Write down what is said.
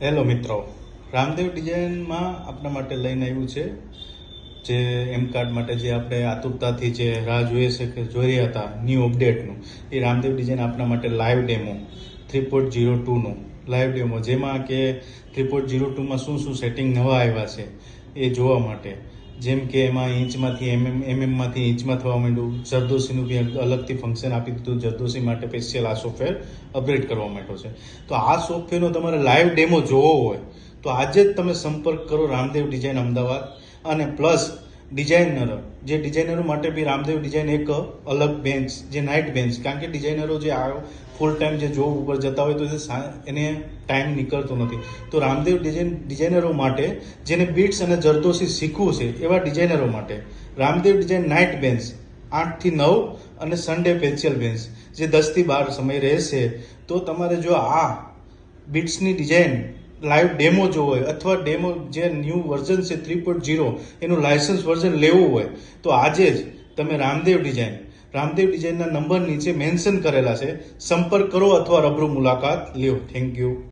Hello મિત્રો, રામદેવ ડિઝાઇનમાં આપણા માટે લઈને આવ્યું છે જે એમ કાર્ડ માટે જે આપણે આતુરતાથી જે રાહ જોઈ રહ્યા હતા ન્યૂ અપડેટનું, એ રામદેવ ડિઝાઇન આપણા માટે લાઈવ ડેમો 3.02નું લાઈવ ડેમો, જેમાં કે 3.02માં શું શું સેટિંગ નવા આવ્યા છે એ જોવા માટે. જેમ કે એમાં ઇંચમાંથી એમએમમાંથી ઇંચમાં થવા માંડ્યું. જરદોશીનું બી અલગથી ફંક્શન આપી દીધું. જરદોશી માટે સ્પેશિયલ આ સોફ્ટવેર અપગ્રેડ કરવા માંડ્યો છે. તો આ સોફ્ટવેરનો તમારે લાઈવ ડેમો જોવો હોય તો આજે જ તમે સંપર્ક કરો રામદેવ ડિઝાઇન અમદાવાદ. અને પ્લસ ડિઝાઇનરો માટે બી રામદેવ ડિઝાઇન એક અલગ બેન્ચ, જે નાઇટ બેન્ચ, કારણ કે ડિઝાઇનરો જે ફૂલ ટાઈમ જે જોબ ઉપર જતા હોય તો એને ટાઈમ નીકળતો નથી. તો રામદેવ ડિઝાઇનરો માટે જેને બીટ્સ અને જરદોશી શીખવું છે એવા ડિઝાઇનરો માટે રામદેવ ડિઝાઇન નાઇટ બેન્ચ 8 થી 9 અને સન્ડે સ્પેશિયલ બેન્ચ જે 10 થી 12 સમય રહેશે. તો તમારે જો આ બીટ્સની ડિઝાઇન લાઈવ ડેમો જોવો હોય અથવા ડેમો જે ન્યૂ વર્ઝન છે 3.0 એનું લાયસન્સ વર્ઝન લેવું હોય તો આજે જ તમે રામદેવ ડિઝાઇનના નંબર નીચે મેન્શન કરેલા છે, સંપર્ક કરો અથવા રૂબરૂ મુલાકાત લ્યો. Thank you.